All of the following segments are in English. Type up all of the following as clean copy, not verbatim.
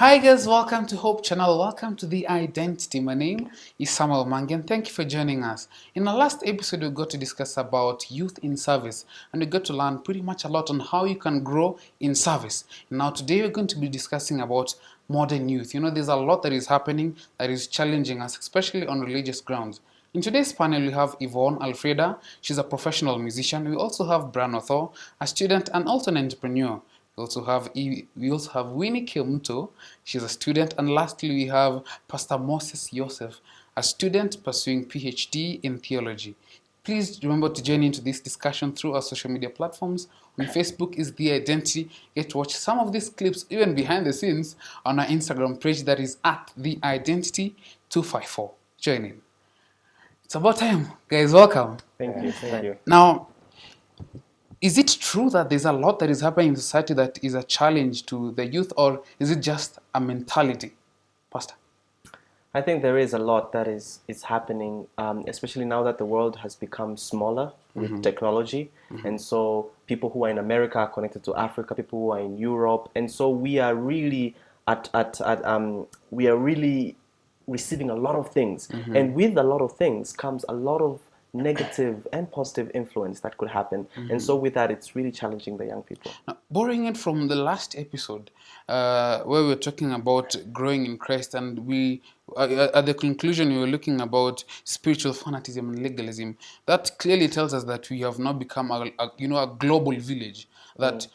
Hi guys, welcome to Hope Channel. Welcome to The Identity. My name is Samuel Maangi and thank you for joining us. In our last episode, we got to discuss about youth in service and we got to learn pretty much a lot on how you can grow in service. Now today we're going to be discussing about modern youth. There's a lot that is happening that is challenging us, especially on religious grounds. In today's panel, we have Yvonne Alfreda. She's a professional musician. We also have Brian Otho, a student and also an entrepreneur. We also have Winnie Kilmuto. She's a student, and lastly we have Pastor Moses Joseph, a student pursuing PhD in theology. Please remember to join into this discussion through our social media platforms. On Facebook is The Identity. Get to watch some of these clips even behind the scenes on our Instagram page that is at The Identity 254. Join in. It's about time, guys. Welcome. Thank you. Now, is it true that there's a lot that is happening in society that is a challenge to the youth, or is it just a mentality? Pastor? I think there is a lot that is happening, especially now that the world has become smaller with technology. And so people who are in America are connected to Africa, people who are in Europe. And so we are really receiving a lot of things. And with a lot of things comes a lot of negative and positive influence that could happen. And so with that, it's really challenging the young people. Now, borrowing it from the last episode where we were talking about growing in Christ, and we at the conclusion we were looking about spiritual fanaticism and legalism. That clearly tells us that we have now become a global village, that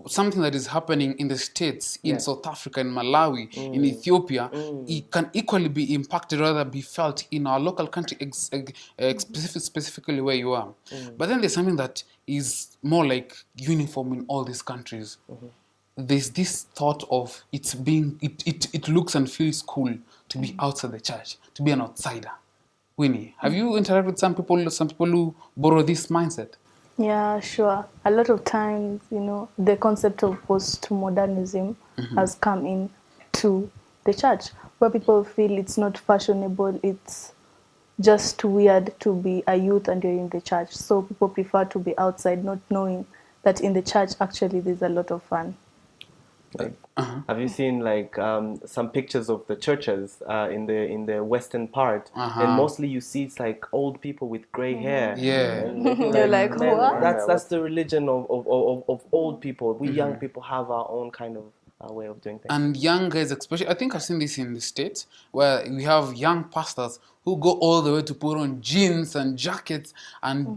something that is happening in the States, in South Africa, in Malawi, in Ethiopia, it can equally be impacted, rather be felt in our local country, specifically where you are. But then there's something that is more like uniform in all these countries. There's this thought of it looks and feels cool to be outside the church, to be an outsider. Winnie, have you interacted with some people who borrow this mindset? Yeah, sure. A lot of times, the concept of postmodernism has come into the church, where people feel it's not fashionable, it's just weird to be a youth and you're in the church. So people prefer to be outside, not knowing that in the church, actually, there's a lot of fun. Have you seen some pictures of the churches in the western part? And mostly you see it's like old people with gray hair. Yeah. You're like, man, what? That's the religion of old people. We young people have our own kind of way of doing things. And young guys, especially, I think I've seen this in the States, where we have young pastors who go all the way to put on jeans and jackets and,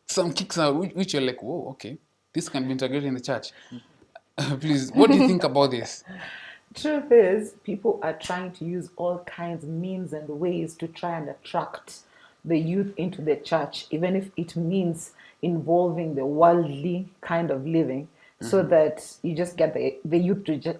some kicks out, which you're like, whoa, okay, this can be integrated in the church. Please, what do you think about this? Truth is, people are trying to use all kinds of means and ways to try and attract the youth into the church, even if it means involving the worldly kind of living, so that you just get the youth to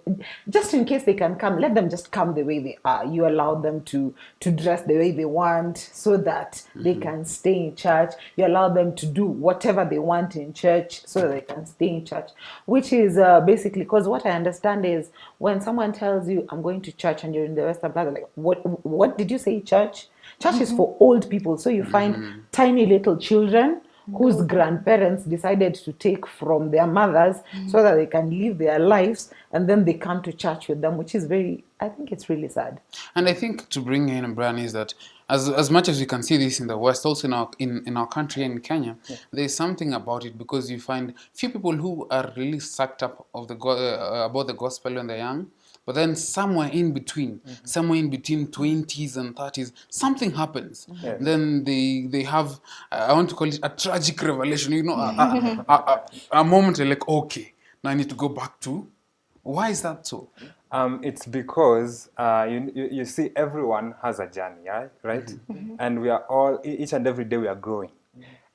just in case they can come, let them just come the way they are. You allow them to dress the way they want so that they can stay in church. You allow them to do whatever they want in church so that they can stay in church, which is basically, because what I understand is when someone tells you, I'm going to church, and you're in the Western Plaza, like, what did you say, church? Church is for old people. So you find tiny little children whose grandparents decided to take from their mothers so that they can live their lives, and then they come to church with them, which is I think it's really sad. And I think to bring in, Brian, is that as much as we can see this in the West, also in our country, in Kenya, there's something about it, because you find few people who are really sucked up of about the gospel when they're young. But then somewhere in between 20s and 30s, something happens. Then they have, I want to call it a tragic revelation, a moment like, okay, now I need to go back to. Why is that so? It's because you see, everyone has a journey, right? And we are all, each and every day we are growing.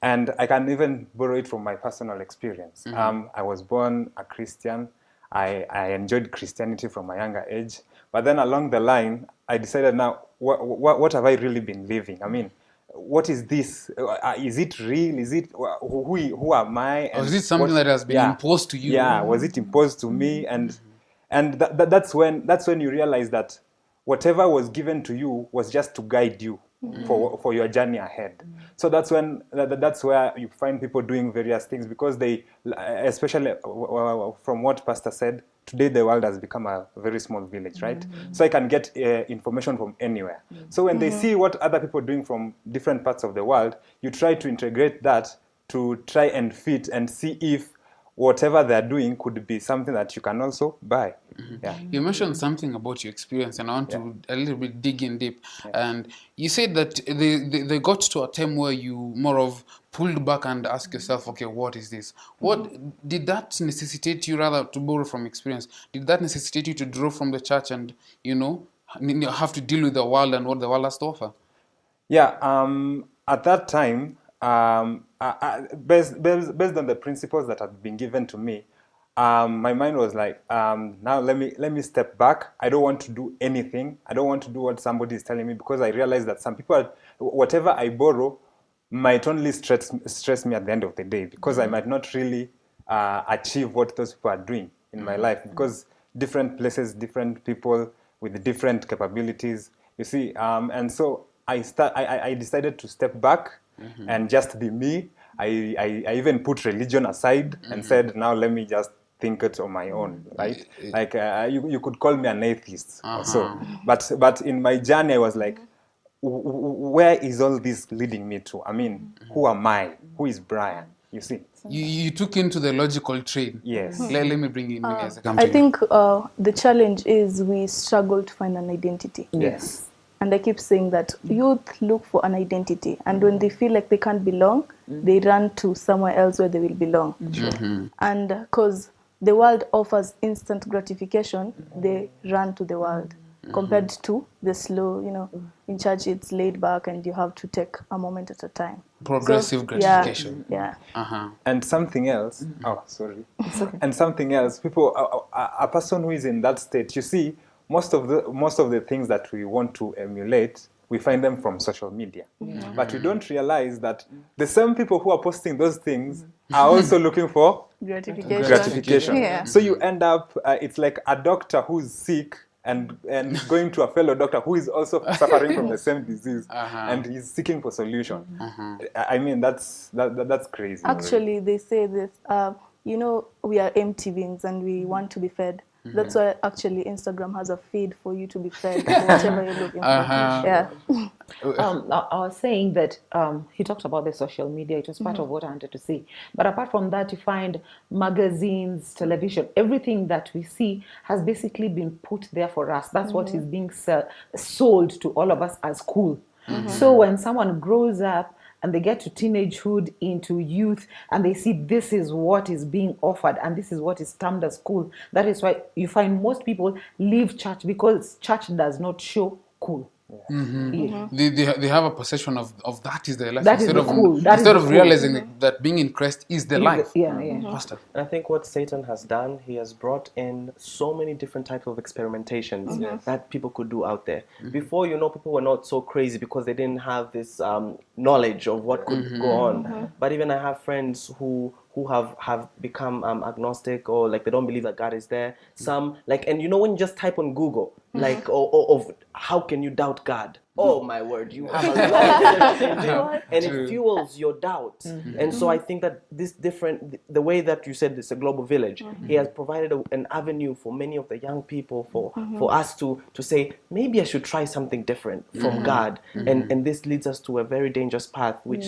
And I can even borrow it from my personal experience. I was born a Christian. I enjoyed Christianity from a younger age, but then along the line, I decided, now, what have I really been living? I mean, what is this? Is it real? Is it who am I? Or is it something that has been imposed to you? Yeah, was it imposed to me? And that's when you realize that whatever was given to you was just to guide you. for your journey ahead. So that's where you find people doing various things, because they, especially from what Pastor said, today the world has become a very small village, right? So I can get information from anywhere. So when they see what other people are doing from different parts of the world, you try to integrate that to try and fit and see if whatever they're doing could be something that you can also buy. Yeah. You mentioned something about your experience, and I want to a little bit dig in deep. And you said that they got to a time where you more of pulled back and asked yourself, okay, what is this? What did that necessitate you, rather, to borrow from experience? Did that necessitate you to draw from the church and, have to deal with the world and what the world has to offer? Yeah, at that time, based on the principles that had been given to me, my mind was like, now let me step back. I don't want to do anything. I don't want to do what somebody is telling me, because I realize that some people, whatever I borrow, might only stress me at the end of the day, because I might not really achieve what those people are doing in my life, because different places, different people with different capabilities, you see, and so I decided to step back and just be me. I even put religion aside and said, now let me just think it on my own, right? Like you could call me an atheist also, but in my journey I was like, where is all this leading me to? I mean, who am I? Who is Brian? You see? You took into the logical train. Yes. Let me bring in as a I think the challenge is we struggle to find an identity. Yes. And I keep saying that youth look for an identity, and when they feel like they can't belong, they run to somewhere else where they will belong. And because the world offers instant gratification, they run to the world. Compared to the slow, in church it's laid back and you have to take a moment at a time. Progressive gratification. Yeah. And something else. Oh, sorry. And something else. People, a person who is in that state, you see, most of the things that we want to emulate, we find them from social media. But we don't realize that the same people who are posting those things are also looking for gratification. Yeah. So you end up, it's like a doctor who's sick and going to a fellow doctor who is also suffering from the same disease, and he's seeking for solution. I mean, that's crazy. Actually, they say this, we are empty beings and we want to be fed. That's why actually Instagram has a feed for you to be fed for whatever you're looking for. Yeah. I was saying that he talked about the social media. It was part of what I wanted to say. But apart from that, you find magazines, television, everything that we see has basically been put there for us. That's what is being sold to all of us as cool. So when someone grows up and they get to teenagehood, into youth, and they see this is what is being offered and this is what is termed as cool. That is why you find most people leave church, because church does not show cool. They have a perception of that is their life, That is instead the of cool. That is instead the of cool. realizing that being in Christ is the life. And Pastor. I think what Satan has done, he has brought in so many different types of experimentations that people could do out there. Before, people were not so crazy because they didn't have this knowledge of what could go on. But even I have friends who have become agnostic, or like they don't believe that God is there. Some and when you just type on Google of how can you doubt God? Oh my word, you have a lot of things and it fuels your doubt. And so I think that the way that you said it's a global village, he has provided an avenue for many of the young people for us to say, maybe I should try something different from God. And this leads us to a very dangerous path, which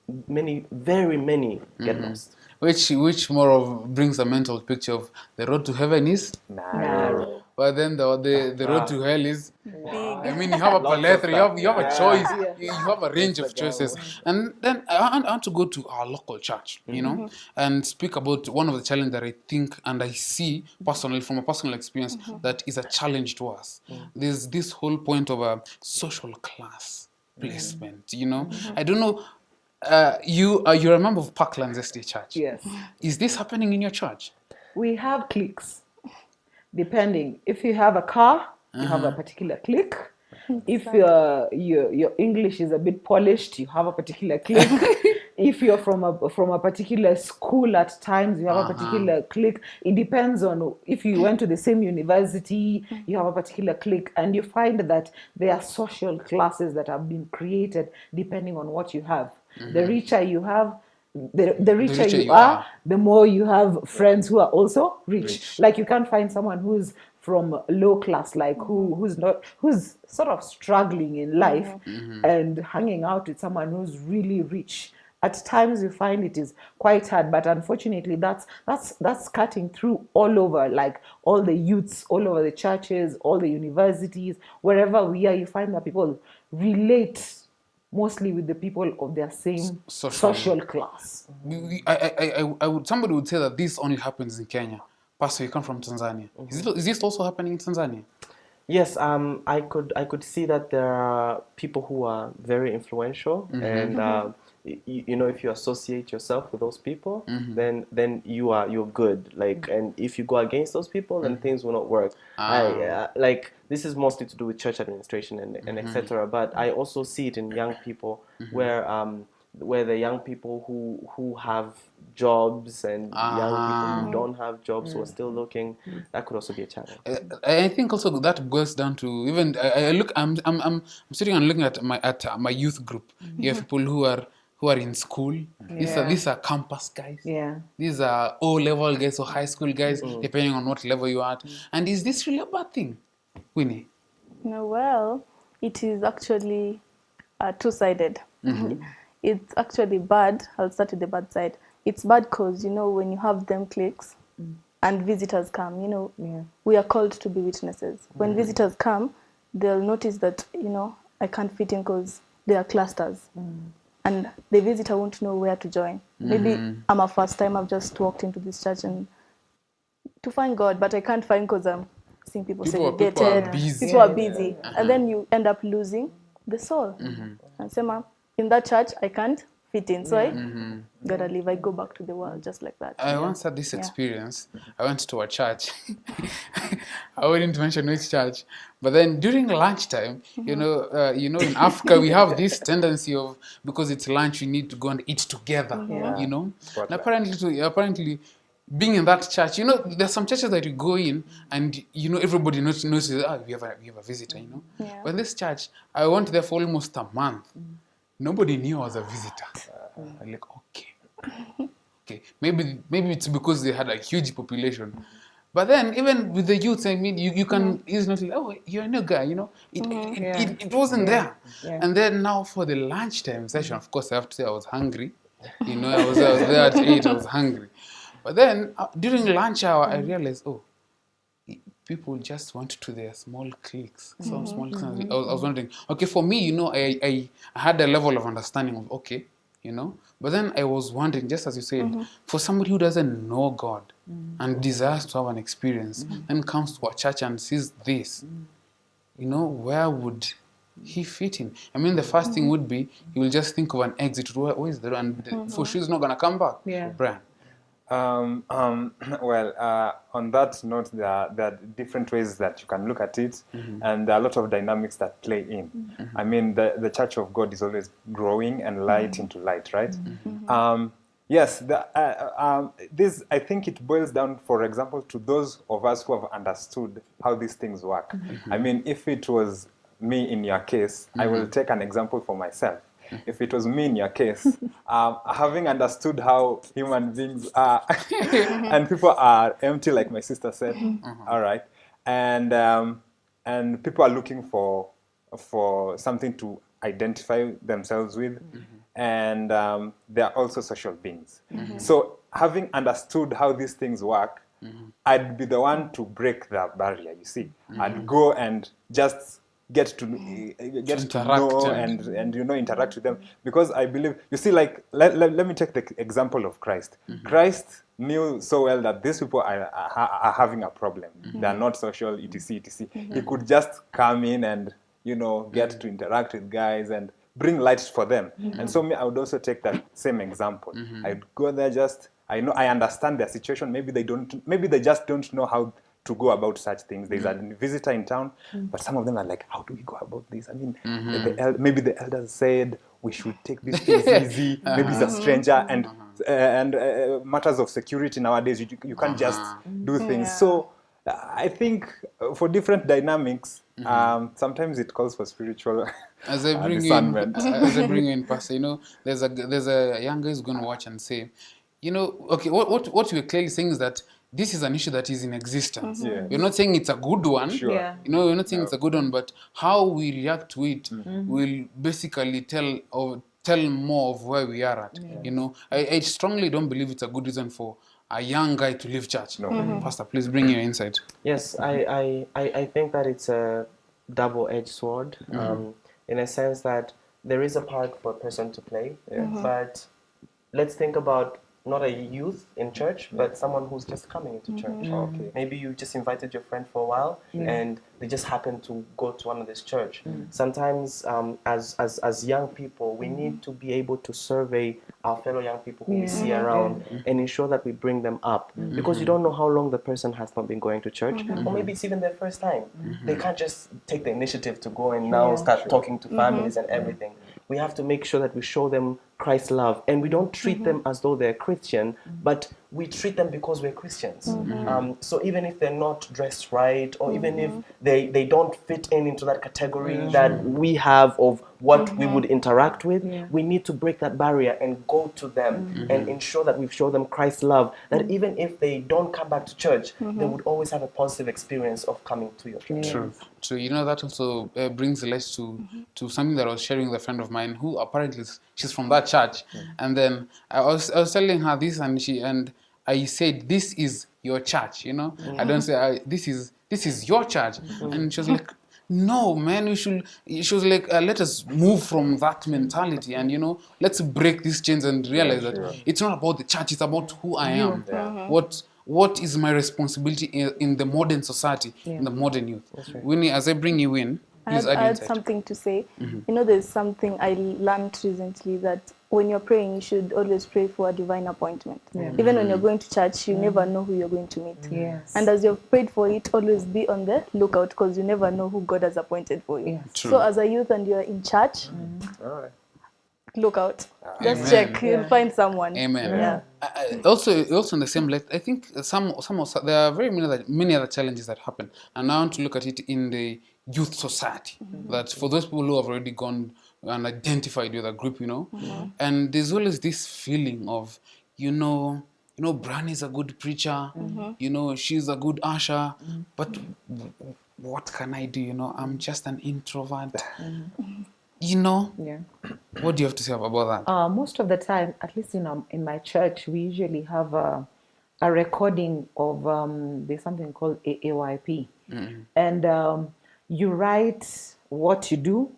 very many get lost. Which more of brings a mental picture of the road to heaven is Narrow. but then the road to hell is big. I mean, you have a plethora, you have a choice, you have a range of choices. And then I want to go to our local church, and speak about one of the challenges that I think and I see personally from a personal experience that is a challenge to us. There's this whole point of a social class placement, I don't know. You're a member of Parklands Estate Church. Yes. Is this happening in your church? We have cliques. Depending. If you have a car, you have a particular clique. If your English is a bit polished, you have a particular clique. if you're from a particular school, at times you have a particular clique. It depends on if you went to the same university, you have a particular clique, and you find that there are social classes that have been created depending on what you have. The richer you have, the richer you are, the more you have friends who are also rich. Like you can't find someone who's from low class, like who's sort of struggling in life, and hanging out with someone who's really rich. At times you find it is quite hard, but unfortunately that's cutting through all over, like all the youths, all over the churches, all the universities, wherever we are. You find that people relate mostly with the people of their same social class. I would, somebody would say that this only happens in Kenya. Pastor, you come from Tanzania. Is this also happening in Tanzania? Yes, I could see that there are people who are very influential, and you know, if you associate yourself with those people, then you're good. Like, and if you go against those people, then things will not work. Like, this is mostly to do with church administration and etc. But I also see it in young people where the young people who have jobs and young people who don't have jobs who are still looking, that could also be a challenge. I think also that boils down to even I'm sitting and looking at my youth group. You have people who are in school. These are campus guys. Yeah. These are O-level guys or high school guys, depending on what level you are at. And is this really a bad thing, Winnie? No, well, it is actually two-sided. It's actually bad. I'll start with the bad side. It's bad because, you know, when you have them cliques and visitors come, you know, we are called to be witnesses. When visitors come, they'll notice that, you know, I can't fit in because there are clusters. And the visitor won't know where to join. Maybe I'm a first time, I've just walked into this church and to find God, but I can't find because I'm seeing people segregated. People are busy. And then you end up losing the soul. And Sema, in that church, I can't fit in. So I gotta leave. I go back to the world just like that. I once had this experience. I went to a church. I wouldn't mention which church. But then during lunchtime, you know, in Africa, we have this tendency of, because it's lunch, we need to go and eat together, you know. And apparently, being in that church, you know, there's some churches that you go in and, you know, everybody knows we have a visitor, you know. But in this church, I went there for almost a month. Nobody knew I was a visitor. I'm like, okay. Maybe it's because they had a huge population. But then even with the youth, I mean, you can easily like, oh, you're a new guy, you know. It wasn't there. And then now for the lunchtime session, of course, I have to say I was hungry. You know, I was there at 8, I was hungry. But then during lunch hour, I realized, people just went to their small cliques. Some small cliques. I was wondering, okay, for me, you know, I had a level of understanding of, okay, you know. But then I was wondering, just as you said, for somebody who doesn't know God and desires to have an experience and comes to a church and sees this, you know, where would he fit in? I mean, the first thing would be, he will just think of an exit. Where is there? And for sure, he's not going to come back. Brian. Well, on that note, there are different ways that you can look at it, and there are a lot of dynamics that play in. I mean, the Church of God is always growing and light into light, right? Yes, this, I think it boils down, for example, to those of us who have understood how these things work. I mean, if it was me in your case, I will take an example for myself. If it was me in your case, having understood how human beings are and people are empty, like my sister said, all right, and people are looking for something to identify themselves with, and they are also social beings. So having understood how these things work, I'd be the one to break the barrier. You see, I'd go and just get to know and you know, interact with them, because I believe, you see, like let me take the example of Christ. Christ knew so well that these people are having a problem. They are not social, etc. He could just come in and, you know, get to interact with guys and bring light for them. And so me, I would also take that same example. I'd go there, just I understand their situation. Maybe they just don't know how to go about such things. There's a visitor in town, but some of them are like, how do we go about this? I mean, maybe the elders said we should take these things easy. Maybe it's a stranger, and matters of security nowadays, you can't just do things. Yeah. So I think for different dynamics, sometimes it calls for spiritual As I bring you in, discernment. as I bring you in, Pastor, there's a young guy who's going to watch and say, okay, what we're clearly saying is that this is an issue that is in existence. Yes. We're not saying it's a good one. Sure. Yeah. We're not saying it's a good one, but how we react to it will basically tell more of where we are at. I strongly don't believe it's a good reason for a young guy to leave church. No. Pastor, please bring your insight. Yes, I think that it's a double-edged sword, in a sense that there is a part for a person to play, but let's think about not a youth in church, but someone who's just coming into church. Okay. Maybe you just invited your friend for a while, and they just happen to go to one of this church. Sometimes, as young people, we need to be able to survey our fellow young people who we see around and ensure that we bring them up, because you don't know how long the person has not been going to church, or maybe it's even their first time. They can't just take the initiative to go and now start talking to families and everything. We have to make sure that we show them Christ's love, and we don't treat them as though they're Christian, but we treat them because we're Christians. So even if they're not dressed right, or even if they don't fit into that category that we have of what we would interact with, we need to break that barrier and go to them and ensure that we show them Christ's love, that even if they don't come back to church, they would always have a positive experience of coming to your church. True. That also brings the light to something that I was sharing with a friend of mine who apparently she's from that church, and then I was telling her this, and I said, this is your church, I don't say this is your church, and she was like, no, man, she was like, let us move from that mentality, and let's break these chains and realize that it's not about the church, it's about who I am. What is my responsibility in the modern society, in the modern youth? Winnie, as I bring you in, please I add had insight. something to say. There's something I learned recently, that when you're praying, you should always pray for a divine appointment. Even when you're going to church, you never know who you're going to meet. Yes. And as you've prayed for it, always be on the lookout, because you never know who God has appointed for you. Yes. True. So as a youth and you're in church, All right. look out. Amen. Just check. You'll find someone. Amen. Yeah. Also in the same light, I think there are very many other challenges that happen, and I want to look at it in the youth society. That for those people who have already gone and identified with a group, and there's always this feeling of, Bran is a good preacher, she's a good usher, but what can I do? I'm just an introvert. Yeah. What do you have to say about that? Most of the time, at least in my church, we usually have a recording of there's something called AYP, and you write what you do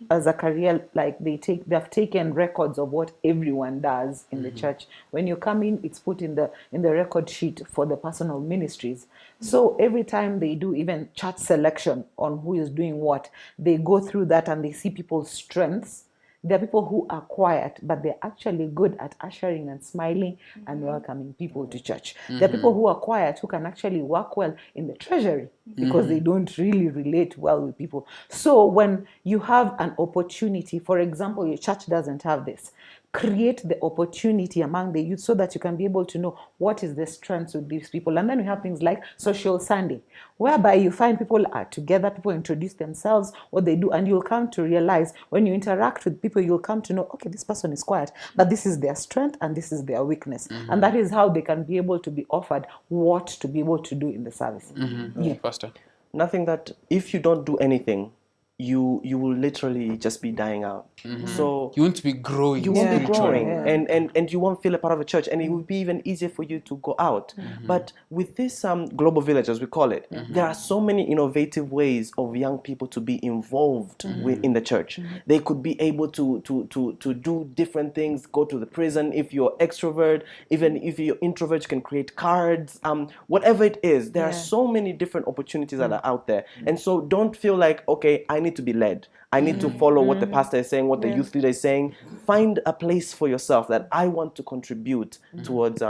as a career. Like they have taken records of what everyone does in the church. When you come in, it's put in the record sheet for the personal ministries. So every time they do even church selection on who is doing what, they go through that and they see people's strengths. There are people who are quiet, but they're actually good at ushering and smiling and welcoming people to church. There are people who are quiet, who can actually work well in the treasury because they don't really relate well with people. So when you have an opportunity, for example, your church doesn't have this, create the opportunity among the youth so that you can be able to know what is the strengths with these people. And then we have things like Social Sunday, whereby you find people are together, people introduce themselves, what they do, and you'll come to realize when you interact with people, you'll come to know, okay, this person is quiet, but this is their strength and this is their weakness. And that is how they can be able to be offered what to be able to do in the service. Pastor? Nothing that if you don't do anything, you will literally just be dying out. So You want to be growing. you won't be spiritually. growing, and you won't feel a part of a church, and it will be even easier for you to go out. But with this global village, as we call it, there are so many innovative ways of young people to be involved in the church. They could be able to do different things, go to the prison if you're extrovert, even if you're introvert, you can create cards, whatever it is. There are so many different opportunities that are out there, and so don't feel like, okay, I need need to be led. I need to follow what the pastor is saying, what the youth leader is saying. Find a place for yourself that I want to contribute towards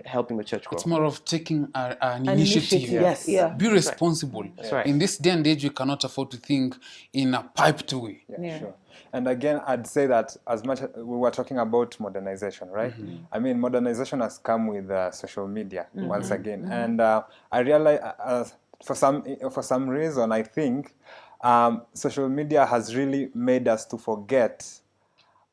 helping the church grow. It's more of taking an An initiative. Yes. Yeah. Be responsible. That's right. In this day and age, we cannot afford to think in a piped way. Yeah. Sure. And again, I'd say that as much as we were talking about modernization, right? I mean, modernization has come with social media once again, and I realize for some reason, I think social media has really made us to forget,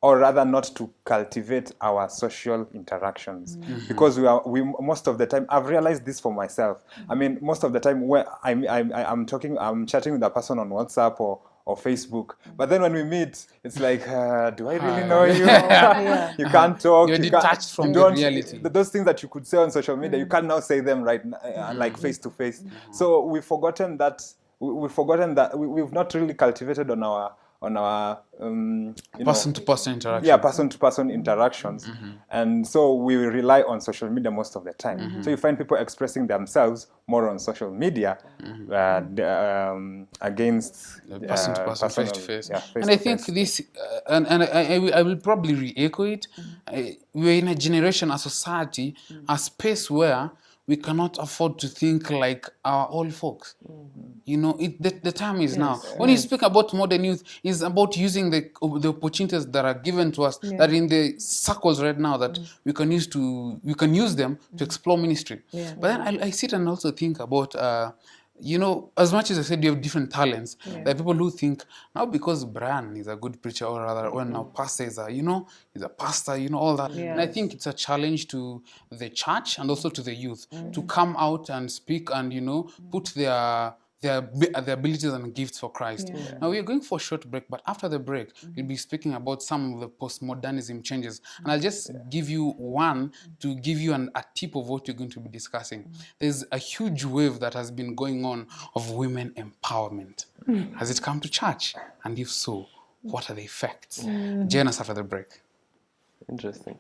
or rather not to cultivate our social interactions, because we most of the time, I've realized this for myself. I mean, most of the time where I'm chatting with a person on WhatsApp or Facebook, but then when we meet, it's like, do I really know you? You can't talk. You're you can't, detached from you the don't, reality. Those things that you could say on social media, you can't now say them right like face to face. So we've forgotten that. We've forgotten that we've not really cultivated on our Person-to-person interaction. yeah, person-to-person interactions, and so we rely on social media most of the time. So you find people expressing themselves more on social media against Person-to-person, personal- face-to-face. yeah, And I think face-to-face. this, and I will probably re-echo it. We're in a generation, a society, a space where we cannot afford to think like our old folks. You know, the time is now. When you speak about modern youth, it's about using the opportunities that are given to us, that in the circles right now, that we can use them to explore ministry. But then I sit and also think about you know, as much as I said you have different talents, there are people who think now because Brian is a good preacher, or rather when now pastor is a, you know, is a pastor, you know, all that. And I think it's a challenge to the church and also to the youth to come out and speak and, you know, put their abilities and gifts for Christ. Now we are going for a short break, but after the break, we'll be speaking about some of the postmodernism changes. And I'll just give you one to give you a tip of what we're going to be discussing. There's a huge wave that has been going on of women empowerment. Has it come to church? And if so, what are the effects? Join us after the break. Interesting.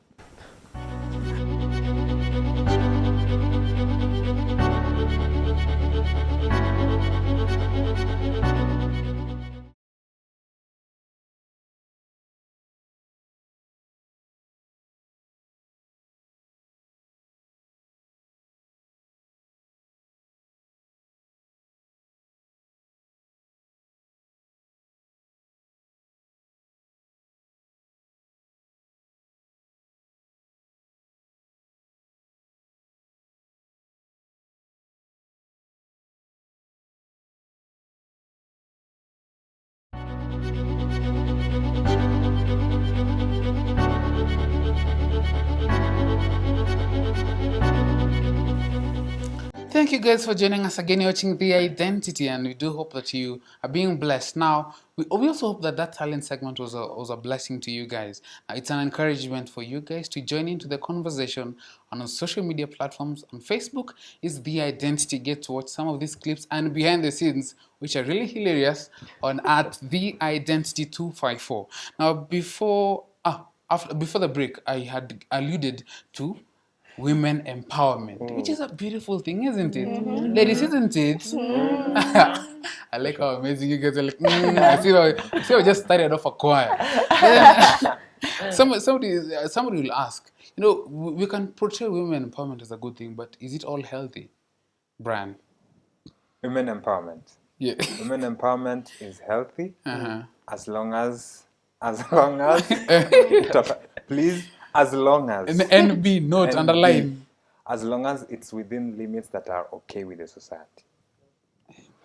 Thank you guys for joining us again. You're watching The Identity, and we do hope that you are being blessed. Now, we also hope that talent segment was a blessing to you guys. It's an encouragement for you guys to join into the conversation on our social media platforms. On Facebook is The Identity. Get to watch some of these clips and behind the scenes, which are really hilarious, on at The Identity 254. Now, before the break, I had alluded to women empowerment, which is a beautiful thing, isn't it? Ladies, isn't it? I like how amazing you guys are like, I see I just started off a choir. Somebody will ask, you know, we can portray women empowerment as a good thing, but is it all healthy? Brian? Women empowerment. Yeah. Women empowerment is healthy as long as please, as long as NB note NB, underline. as long as it's within limits that are okay with the society.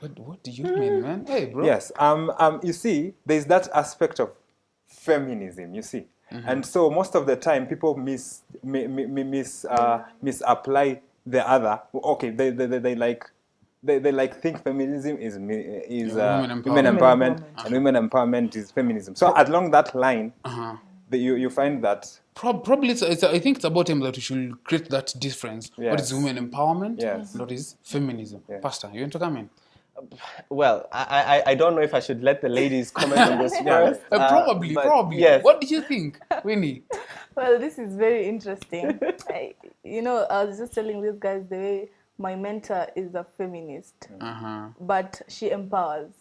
What do you mean, man? Hey, bro. Yes. You see, there's that aspect of feminism. You see, and so most of the time people misapply the other. Okay, they like think feminism is women empowerment, and women empowerment is feminism. So along that line, you find that Probably I think it's about him that we should create that difference. What is women empowerment? Yes. What is feminism? Yes. Pastor, you want to come in? Well, I don't know if I should let the ladies comment on this first. Probably. Yes. What do you think, Winnie? Well, this is very interesting. I was just telling these guys the way my mentor is a feminist, but she empowers.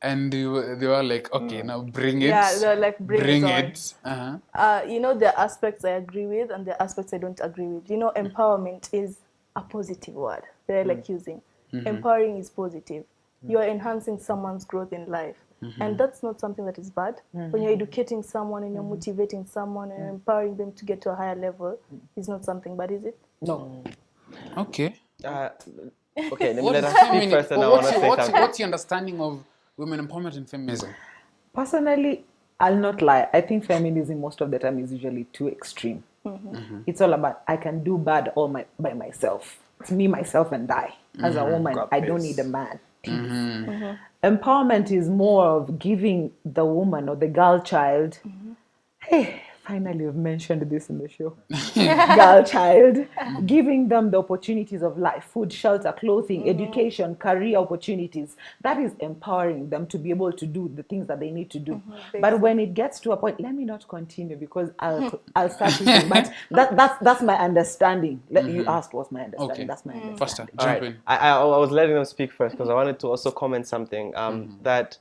and they were like, okay, now bring it. Yeah, they're like, bring it on. it. Uh-huh. You know, there are aspects I agree with and there are aspects I don't agree with. You know, empowerment is a positive word that I like using. Empowering is positive. You are enhancing someone's growth in life. And that's not something that is bad. When you're educating someone and you're motivating someone and you're empowering them to get to a higher level, it's not something bad, is it? No. Okay. Okay, What let is us speak femini- first, and I what- want to say what's, something. what's your understanding of women empowerment and feminism? Personally, I'll not lie. I think feminism most of the time is usually too extreme. It's all about I can do bad all by myself. It's me, myself, and I. As a woman, Got I don't this. need a man. Please. Empowerment is more of giving the woman or the girl child. Hey, finally, we've mentioned this in the show. Girl child, giving them the opportunities of life, food, shelter, clothing, education, career opportunities. That is empowering them to be able to do the things that they need to do. But when it gets to a point, let me not continue because I'll start eating. But that's my understanding. You asked what's my understanding. Okay. That's my understanding. Faster, All jump right. in. I was letting them speak first because I wanted to also comment something that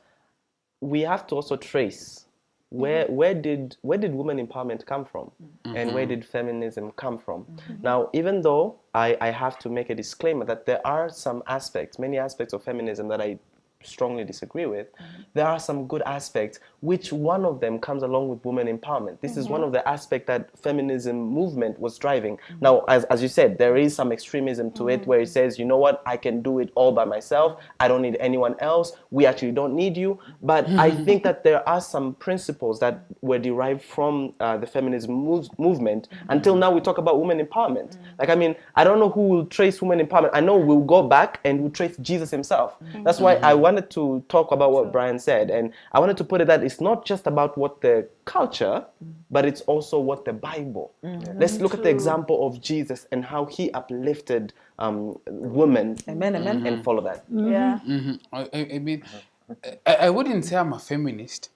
we have to also trace where did women empowerment come from and where did feminism come from. Now, even though I have to make a disclaimer that there are some aspects, many aspects of feminism that I strongly disagree with, there are some good aspects, which one of them comes along with women empowerment. This is one of the aspects that feminism movement was driving. Now, as you said, there is some extremism to it where it says, you know what, I can do it all by myself. I don't need anyone else. We actually don't need you. But I think that there are some principles that were derived from the feminism movement. Until now, we talk about women empowerment. Like, I mean, I don't know who will trace women empowerment. I know we'll go back and we'll trace Jesus himself. That's why I wanted to talk about what Brian said. And I wanted to put it that it's not just about what the culture, but it's also what the Bible. Let's look at the example of Jesus and how he uplifted women. Amen, amen. And follow that. Yeah. I mean, I wouldn't say I'm a feminist.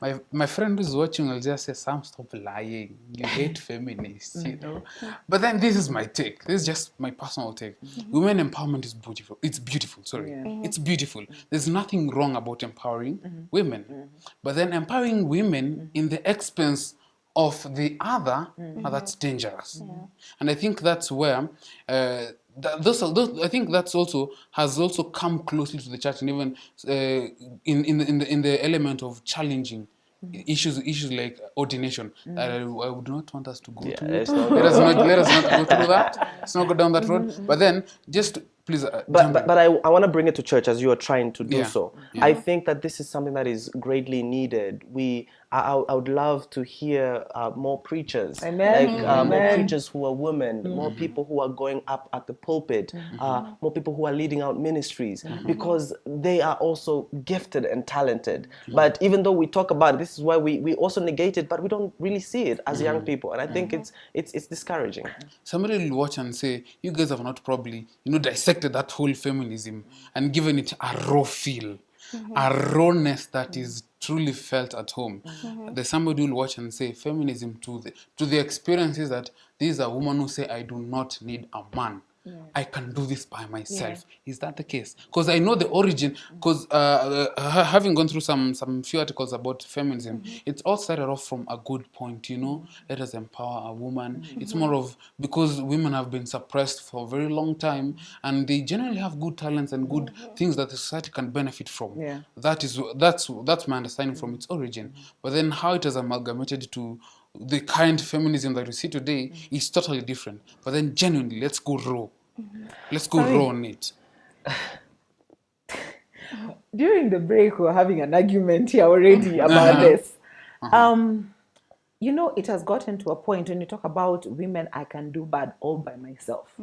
My friend who's watching will just say, Sam, stop lying. You hate feminists, you know. But then this is my take. This is just my personal take. Women empowerment is beautiful. It's beautiful, sorry. It's beautiful. There's nothing wrong about empowering women. But then empowering women in the expense of the other, that's dangerous. And I think that's where those I think that's also has also come closely to the church, and even in the element of challenging issues like ordination that I would not want us to go to. let's not Let us not go through that. Let's not go down that road. But then just please But I want to bring it to church as you are trying to do so. Yeah. I think that this is something that is greatly needed. I would love to hear more preachers, Amen. like more Amen. preachers who are women, more people who are going up at the pulpit, more people who are leading out ministries, because they are also gifted and talented. But even though we talk about it, this is why we also negate it, but we don't really see it as young people, and I think it's discouraging. somebody will watch and say, you guys have not probably, dissected that whole feminism and given it a raw feel, a rawness that is truly felt at home. There's somebody who will watch and say, feminism to the experiences that these are women who say, I do not need a man. I can do this by myself. Is that the case? Because I know the origin, because having gone through some few articles about feminism, it all started off from a good point, let us empower a woman. It's more of, because women have been suppressed for a very long time, and they generally have good talents and good things that the society can benefit from. Yeah. That's my understanding from its origin. But then how it has amalgamated to the kind of feminism that we see today is totally different. But then genuinely, let's go raw. Let's go raw on it. During the break, we were having an argument here already about this. It has gotten to a point when you talk about women, I can do bad all by myself.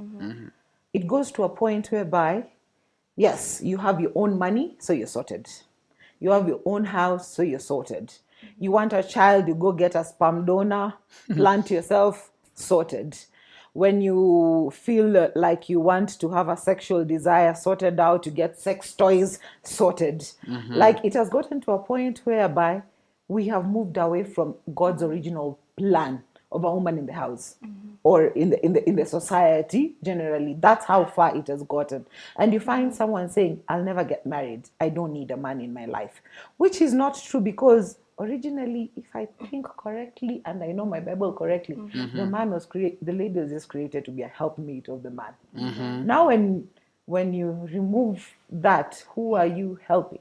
It goes to a point whereby, yes, you have your own money, so you're sorted. You have your own house, so you're sorted. You want a child, you go get a sperm donor, plant yourself, sorted. When you feel like you want to have a sexual desire sorted out, you get sex toys sorted. Like, it has gotten to a point whereby we have moved away from God's original plan of a woman in the house or in the society generally. That's how far it has gotten. And you find someone saying, I'll never get married, I don't need a man in my life, which is not true, because originally, if I think correctly and I know my Bible correctly, the man was the lady was just created to be a helpmate of the man. Now when you remove that, who are you helping?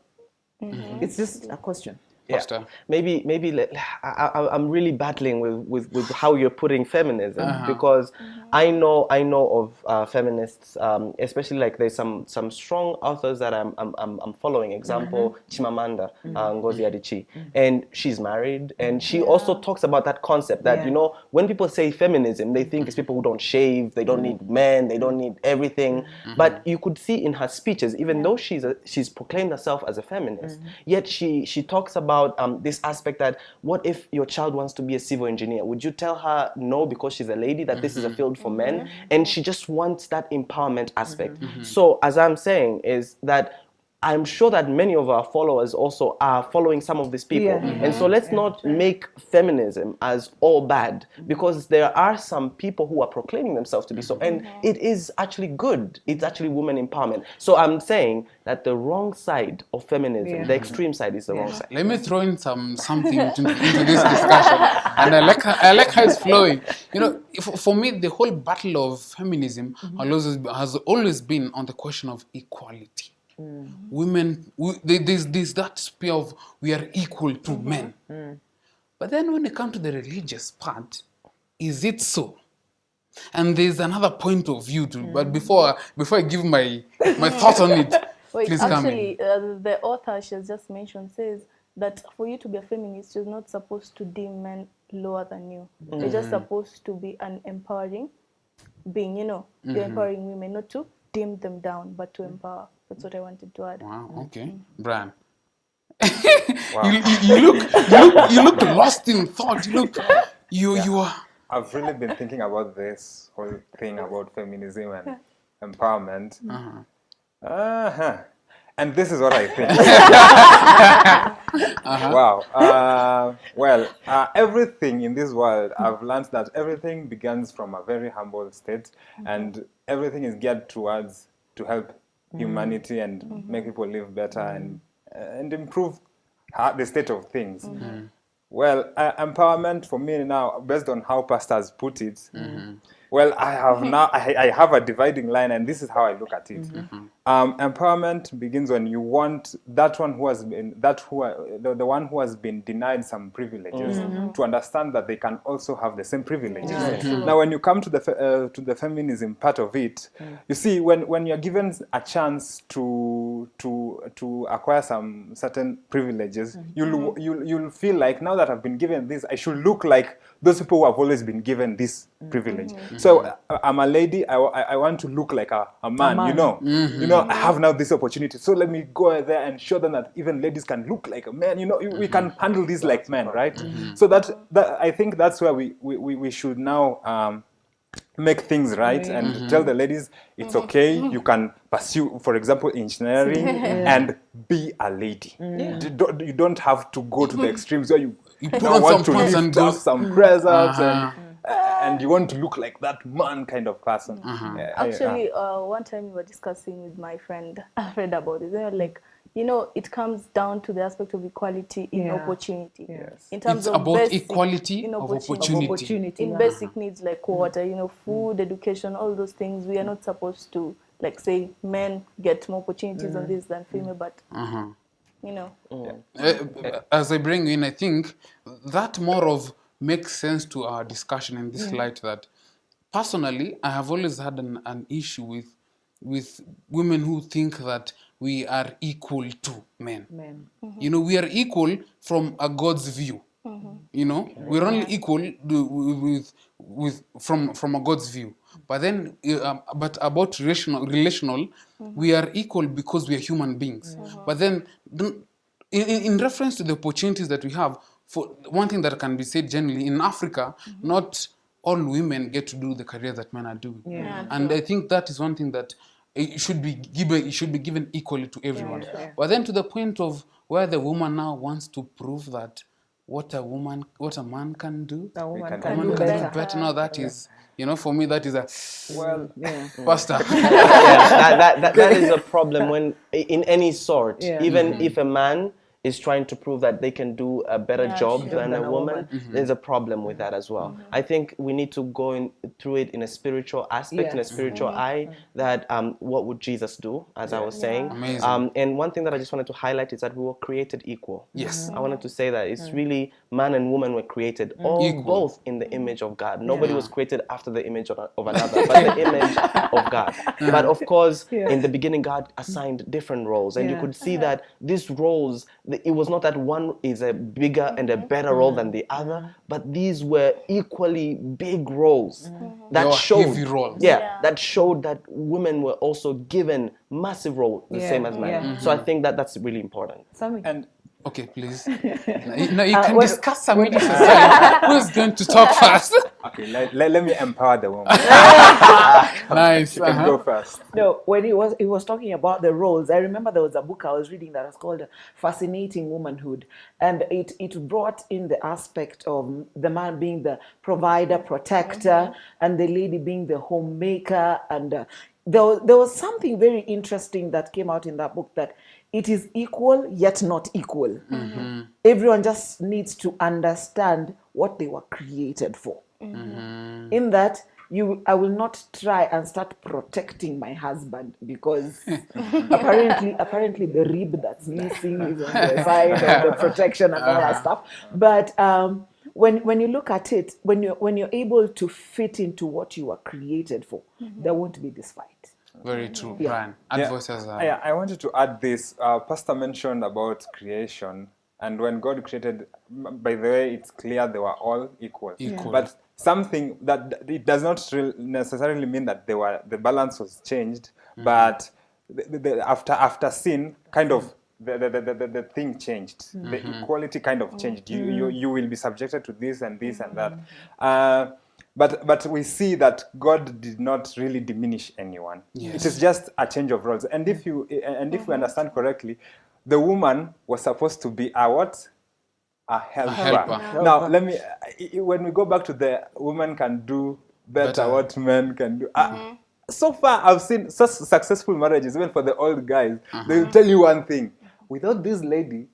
It's just a question. Pastor. I'm really battling with how you're putting feminism, because I know of feminists, especially like there's some strong authors that I'm following. Example, Chimamanda Ngozi Adichie, and she's married, and she also talks about that concept that when people say feminism, they think it's people who don't shave, they don't need men, they don't need everything. But you could see in her speeches, even though she's proclaimed herself as a feminist, yet she talks about this aspect that what if your child wants to be a civil engineer? Would you tell her no because she's a lady, that this is a field for men? And she just wants that empowerment aspect. So as I'm saying is that I'm sure that many of our followers also are following some of these people. And so let's not make feminism as all bad, because there are some people who are proclaiming themselves to be so. And it is actually good. It's actually women empowerment. So I'm saying that the wrong side of feminism, the extreme side, is the wrong side. Let me throw in something into this discussion. And I like how it's flowing. For me, the whole battle of feminism has always been on the question of equality. Women, there's that sphere of we are equal to men. But then when it comes to the religious part, is it so? And there's another point of view too. But before I give my thoughts on it, please come in. The author she has just mentioned says that for you to be a feminist, you're not supposed to deem men lower than you. You're just supposed to be an empowering being. You're empowering women, not to dim them down, but to empower. That's what I wanted to add. Wow. Okay, Brian. Wow. You look lost in thought. You are. I've really been thinking about this whole thing about feminism and empowerment. And this is what I think. Wow. Everything in this world, I've learned that everything begins from a very humble state, and everything is geared towards to help humanity and make people live better and improve the state of things. Well, empowerment for me now, based on how pastors put it, well, I have a dividing line, and this is how I look at it. Empowerment begins when you want that one who has been the one who has been denied some privileges to understand that they can also have the same privileges. Now, when you come to the feminism part of it, you see, when you're given a chance to acquire some certain privileges, you'll feel like, now that I've been given this, I should look like those people who have always been given this privilege. So I'm a lady, I want to look like a man, I have now this opportunity, so let me go there and show them that even ladies can look like a man. We can handle this like men, right? So that I think that's where we should now make things right and tell the ladies it's okay, you can pursue, for example, engineering and be a lady. You don't have to go to the extremes where you put on want to some pants lift and up goes some presents and you want to look like that man kind of person. Actually, one time we were discussing with my friend Alfred about it. They were like, it comes down to the aspect of equality in opportunity. In terms it's of about basic, equality of opportunity. In basic needs like water, food, education, all those things, we are not supposed to, like, say men get more opportunities on this than female, but as I bring in, I think that more of makes sense to our discussion in this light, that personally I have always had an issue with women who think that we are equal to men. We are equal from a God's view. We're only equal from a God's view. But then, but about relational, we are equal because we are human beings. But then, in reference to the opportunities that we have, for one thing that can be said generally in Africa, not all women get to do the career that men are doing. And I think that is one thing that it should be given equally to everyone. But then to the point of where the woman now wants to prove that what a man can do, A woman can can woman do can do better. better. No, that is, for me, that is a Well, Yeah. pastor. Yeah, that is a problem when in any sort, Yeah. even if a man is trying to prove that they can do a better Yeah, job sure. than a woman, Mm-hmm. there's a problem with that as well. I think we need to go through it in a spiritual aspect, in a Yes. spiritual eye, that what would Jesus do, as I was saying. Amazing. And one thing that I just wanted to highlight is that we were created equal. Yes. I wanted to say that it's really man and woman were created all Equal. both in the image of God. Nobody was created after the image of another, but the image of God. But of course, in the beginning, God assigned different roles, and you Yeah. could see that these roles, it was not that one is a bigger and a better role than the other, but these were equally big roles They that were showed, heavy roles. yeah, that showed that women were also given massive role, the Yeah, same as men. yeah. So I think that that's really important. Sammy. and Okay, please. No, you can when- discuss some issues. Who's going to talk first? okay, let me empower the woman. Nice. You can go first. No, when he was talking about the roles, I remember there was a book I was reading that was called Fascinating Womanhood, and it brought in the aspect of the man being the provider, protector, and the lady being the homemaker, and there was something very interesting that came out in that book, that it is equal yet not equal. Everyone just needs to understand what they were created for. In that, I will not try and start protecting my husband because apparently the rib that's missing is on the side of the protection and all that stuff. But when you look at it, when you're able to fit into what you were created for, there won't be this fight. Very true, Yeah. Brian. Add voices. Yeah, I wanted to add this. Pastor mentioned about creation, and when God created, by the way, it's clear they were all equal. Equal. But something that it does not necessarily mean that the balance was changed, but after sin, kind of the thing changed. The equality kind of changed. You will be subjected to this and this and that. But we see that God did not really diminish anyone. Yes. It is just a change of roles. And if we understand correctly, the woman was supposed to be a what? A helper. helper. Now when we go back to the woman can do better what men can do. So far I've seen such successful marriages, even for the old guys. They will tell you one thing: without this lady,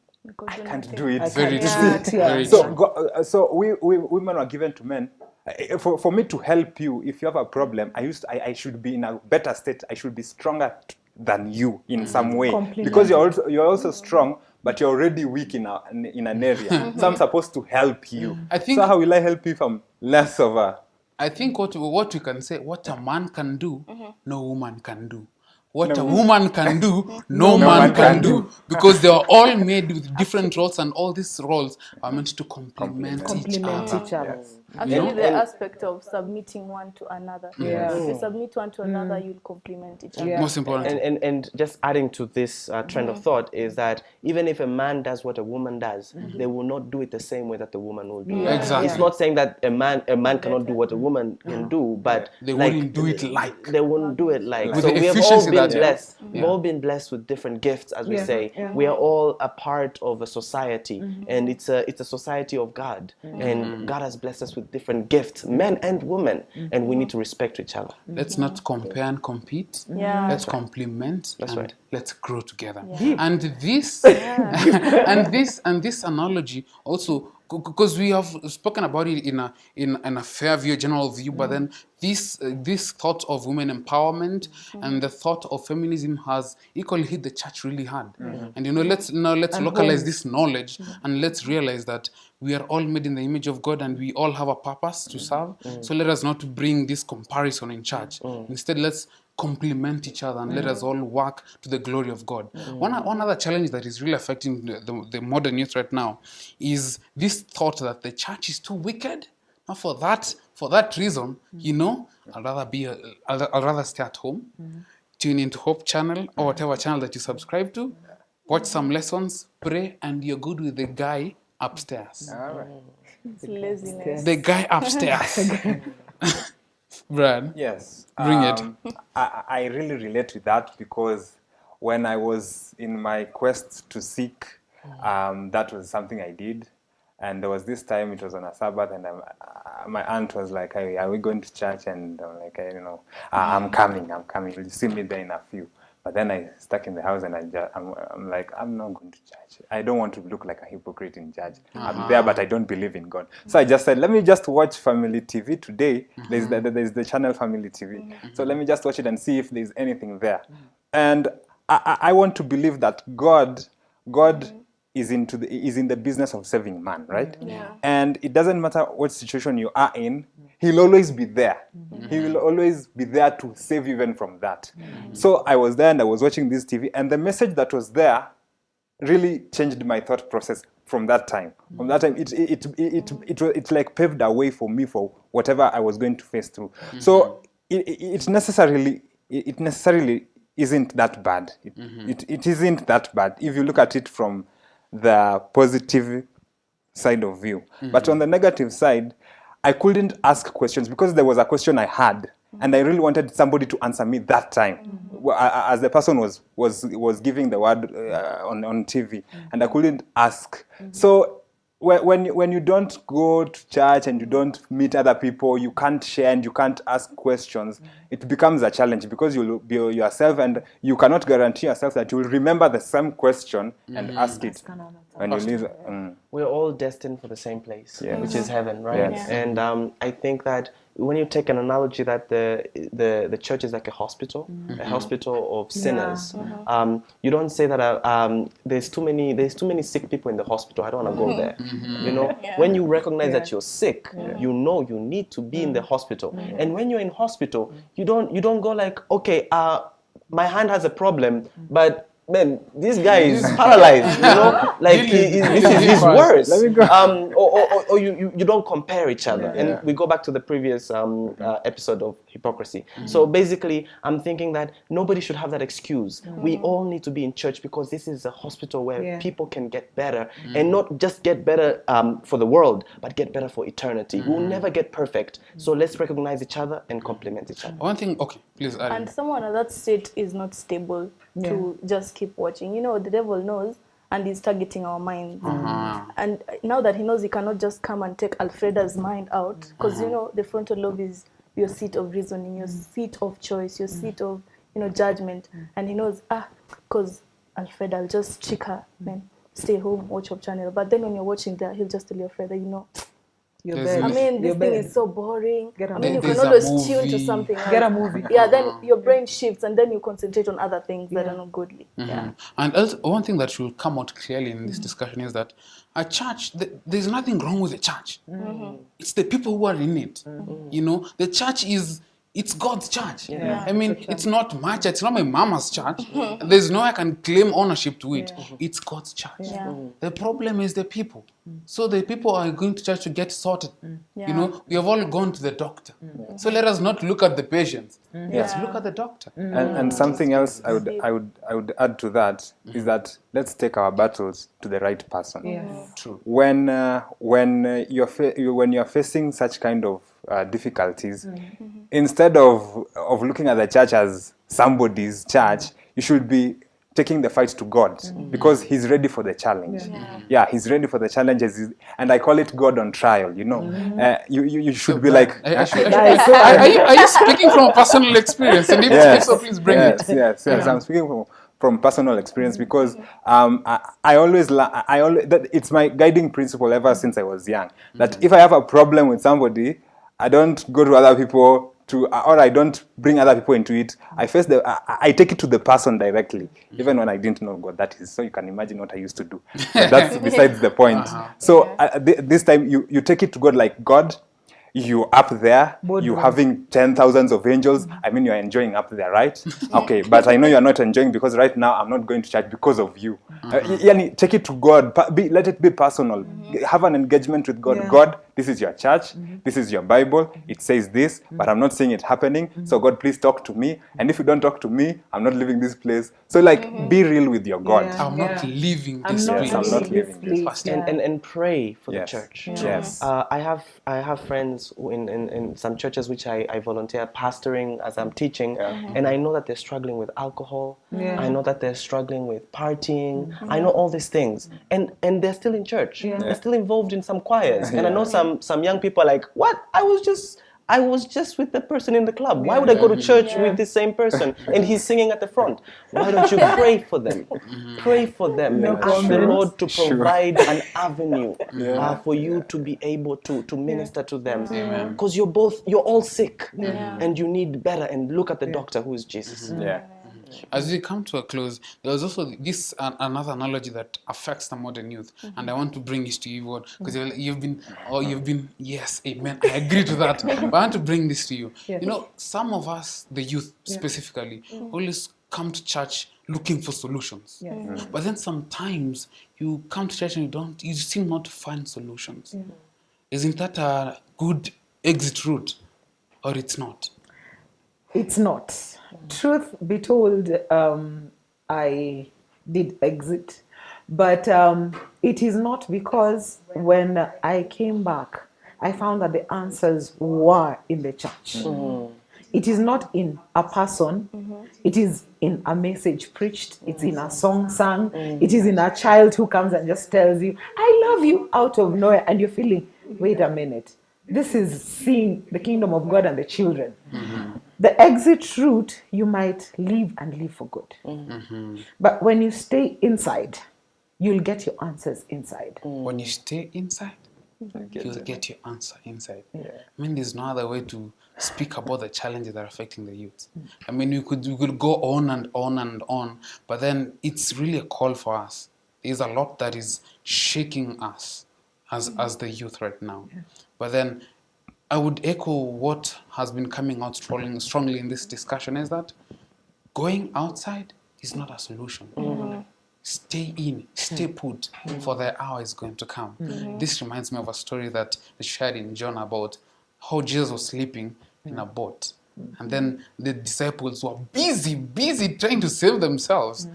I can't do it. Very true. Yeah. Very So, true. so we women were given to men. For me to help you, if you have a problem, I should be in a better state. I should be stronger than you in some way, because you're also strong, but you're already weak in an area. So I'm supposed to help you. I think- so how will I help you if I'm less of a? I think what we can say, what a man can do, no woman can do. What a woman can do, no man can do. Because they are all made with different roles, and all these roles are meant to complement each other. each other. Actually, the aspect of submitting one to another. Yeah. If you submit one to another, you'll complement each other. Yeah. Most important. And just adding to this trend of thought is that even if a man does what a woman does, they will not do it the same way that the woman will do. Yeah. Exactly. It's not saying that a man cannot do what a woman can do, but They wouldn't do it like. they won't do it like. With So the we have all efficiency been that they- blessed. We've all been blessed with different gifts, as we say. We are all a part of a society, and it's a society of God, and God has blessed us with different gifts, men and women, and we need to respect each other. Let's not compare and compete. Yeah. Let's complement and right. let's grow together. And this and this analogy also, because we have spoken about it in a fair view, general view, but then this thought of women empowerment and the thought of feminism has equally hit the church really hard. And let's localize this knowledge and let's realize that we are all made in the image of God and we all have a purpose to serve. So let us not bring this comparison in church. Instead, let's complement each other and let us all work to the glory of God. One other challenge that is really affecting the modern youth right now is this thought that the church is too wicked. Now for that reason, I'd rather stay at home, tune into Hope channel or whatever channel that you subscribe to, watch some lessons, pray, and you're good with the guy upstairs. All right. It's laziness. The guy upstairs. Brad. Yes. Bring it. I really relate with that, because when I was in my quest to seek, that was something I did. And there was this time, it was on a Sabbath, and my aunt was like, hey, are we going to church? And I'm like, hey, I'm coming. You'll see me there in a few. But then I stuck in the house, and I'm like, I'm not going to church. I don't want to look like a hypocrite in church. I'm there, but I don't believe in God. So I just said, let me just watch Family TV today. There's the channel Family TV. So let me just watch it and see if there's anything there. And I want to believe that God is in the business of saving man, right? Yeah. And it doesn't matter what situation you are in, he'll always be there. He will always be there to save you even from that. So I was there and I was watching this TV, and the message that was there really changed my thought process from that time. From that time, it like paved a way for me for whatever I was going to face through. So it necessarily isn't that bad. It isn't that bad if you look at it from the positive side of view. But on the negative side, I couldn't ask questions because there was a question I had, and I really wanted somebody to answer me that time, as the person was giving the word on TV, and I couldn't ask. So when you don't go to church and you don't meet other people, you can't share and you can't ask questions, it becomes a challenge because you'll be yourself, and you cannot guarantee yourself that you will remember the same question and ask it when you leave. We're all destined for the same place, which is heaven, right? Yes. And I think that when you take an analogy that the church is like a hospital of sinners, you don't say that there's too many sick people in the hospital, I don't want to go there. You know, when you recognize that you're sick, you know you need to be in the hospital. And when you're in hospital, you don't go like, okay, my hand has a problem, but man, this guy is paralyzed, you know, like he's worse. Let me go. Or you don't compare each other. And we go back to the previous episode of hypocrisy. So basically, I'm thinking that nobody should have that excuse. We all need to be in church because this is a hospital where people can get better, and not just get better for the world, but get better for eternity. We'll never get perfect. So let's recognize each other and complement each other. One thing, okay, please add. And someone at that state is not stable to just keep watching. You know, the devil knows, and he's targeting our minds. And now that he knows, he cannot just come and take Alfreda's mind out, because you know the frontal lobe is your seat of reasoning, your seat of choice, your seat of judgment. And he knows, because Alfreda, I'll just check her, man, stay home, watch your channel. But then when you're watching that, he'll just tell you, Alfreda, You're There's- bad. I mean, this You're thing bad. is so boring. Get a I mean, you movie. can There's a always tune to movie. something else. Get a movie. Yeah, then your brain shifts, and then you concentrate on other things that are not godly. Yeah. And also, one thing that should come out clearly in this discussion is that a church, there's nothing wrong with the church. It's the people who are in it. You know, the church it's God's church. I mean, it's not my church. It's not my mama's church. There's no I can claim ownership to it. It's God's church. Yeah. The problem is the people. So the people are going to church to get sorted. Yeah. You know, we have all gone to the doctor. So let us not look at the patients. Let's look at the doctor. And something else I would add to that is that let's take our battles to the right person. Yes. True. When you're facing such kind of difficulties, instead of looking at the church as somebody's church, you should be taking the fight to God, because He's ready for the challenge. Yeah, He's ready for the challenges, and I call it God on trial. You know, you should be like. Are you speaking from a personal experience? And if so, please bring it. Yes. I'm speaking from personal experience, because I always that it's my guiding principle ever since I was young, that if I have a problem with somebody, I don't go to other people or I don't bring other people into it. I take it to the person directly, even when I didn't know God. That is, so you can imagine what I used to do. But that's besides the point. So this time you take it to God, like, God, you up there, you having 10,000s of angels. I mean, you're enjoying up there, right? Okay, but I know you're not enjoying because right now I'm not going to church because of you. Take it to God. Let it be personal. Have an engagement with God. God, this is your church. This is your Bible. It says this, but I'm not seeing it happening. So God, please talk to me. And if you don't talk to me, I'm not leaving this place. So be real with your God. I'm not leaving this place. I'm not leaving this place. And pray for the Yes. church. Yes. I have friends in some churches which I volunteer pastoring as I'm teaching, and I know that they're struggling with alcohol. I know that they're struggling with partying. I know all these things, and they're still in church. They're still involved in some choirs. And I know some young people are like, what? I was just with the person in the club. Why would I go to church with the same person and he's singing at the front? Why don't you pray for them? Pray for them and ask the Lord to provide an avenue for you to be able to minister to them. Because you're all sick and you need better. And look at the doctor who is Jesus. As we come to a close, there was also this another analogy that affects the modern youth, and I want to bring this to you, Yvonne, because you've been, yes, amen, I agree to that. But I want to bring this to you. You know, some of us, the youth specifically, always come to church looking for solutions. But then sometimes you come to church and you seem not to find solutions. Isn't that a good exit route, or it's not? It's not. Truth be told, I did exit, but it is not, because when I came back, I found that the answers were in the church. It is not in a person, it is in a message preached, it's in a song sung, it is in a child who comes and just tells you, I love you, out of nowhere, and you're feeling, wait a minute, this is seeing the kingdom of God and the children. The exit route, you might leave and leave for good. But when you stay inside, you'll get your answers inside. When you stay inside, you'll get your answer inside. I mean, there's no other way to speak about the challenges that are affecting the youth. I mean, we could go on and on and on, but then it's really a call for us. There's a lot that is shaking us as the youth right now. But then I would echo what has been coming out strongly in this discussion, is that going outside is not a solution. Stay in, stay put, for the hour is going to come. This reminds me of a story that is shared in John about how Jesus was sleeping in a boat. And then the disciples were busy trying to save themselves.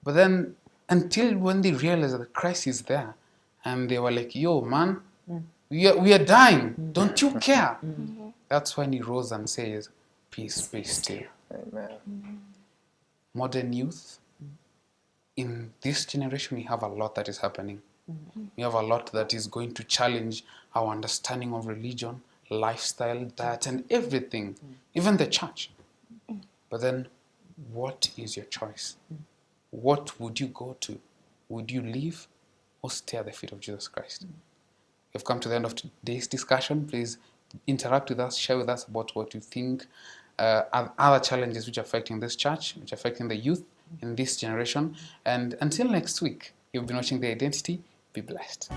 But then until when they realized that Christ is there, and they were like, yo, man, we are dying. Don't you care? That's when he rose and says, peace, be still. Amen. Modern youth, in this generation, we have a lot that is happening. We have a lot that is going to challenge our understanding of religion, lifestyle, diet, and everything, even the church. But then, what is your choice? What would you go to? Would you leave or stay at the feet of Jesus Christ? We've come to the end of today's discussion. Please interact with us, share with us about what you think are other challenges which are affecting this church, which are affecting the youth in this generation. And until next week, you've been watching The Identity. Be blessed.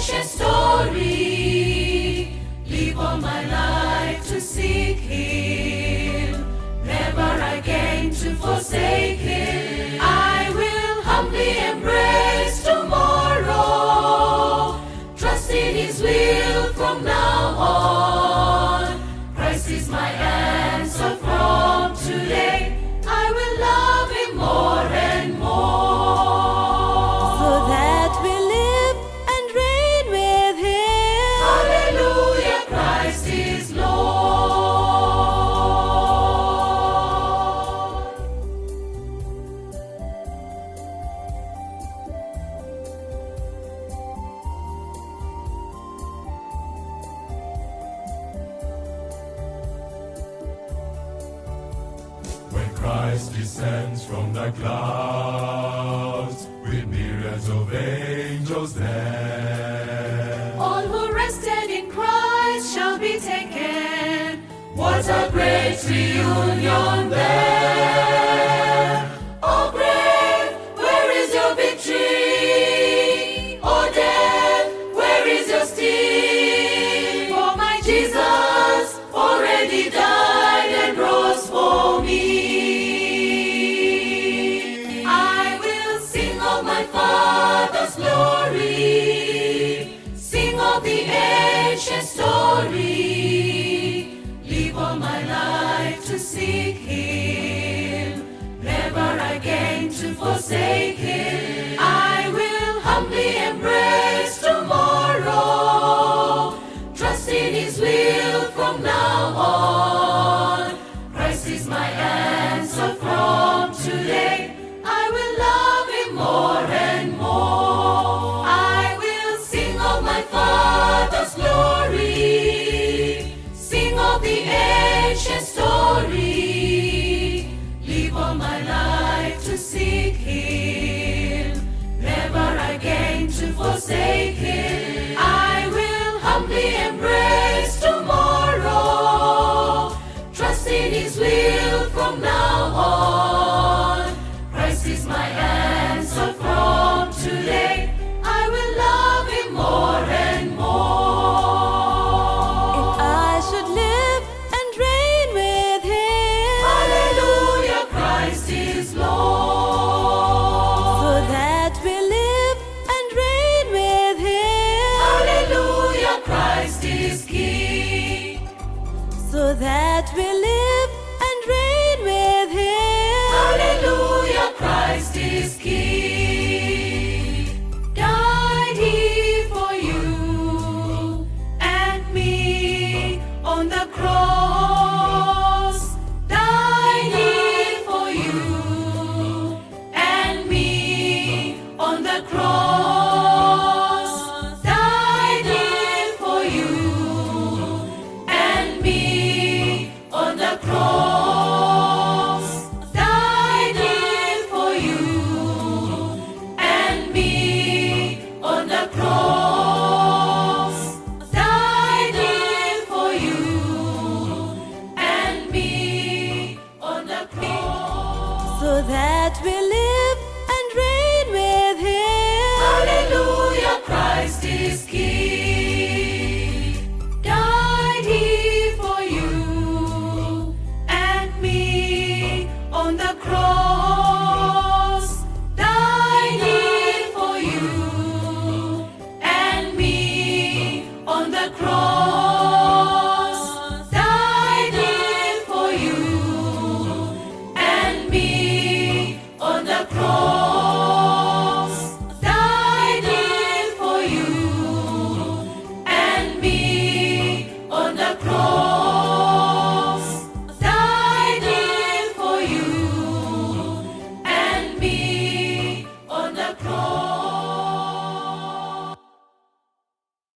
ancient story. Live all my life to seek Him, never again to forsake Him. I will humbly embrace tomorrow, trust in His will from now on. Christ is my answer from today. I will love Him more and more, so that we live and reign with Him. Hallelujah, Christ is Lord. When Christ descends from the clouds with myriads of angels there, All who rested in Christ shall be taken. What a great reunion there! Oh grave, where is your victory? Oh death, where is your sting? For my Jesus already died and rose for me. I will sing of my Father's glory, sing of the ancient story. Live all my life to seek Him, never again to forsake Him. I will humbly embrace tomorrow, trust in His will from now on. Christ is my answer from today. I will love Him more and more. I will sing of my Father's glory, sing of the ancient story. Live all my life to seek Him, never again to forsake Him.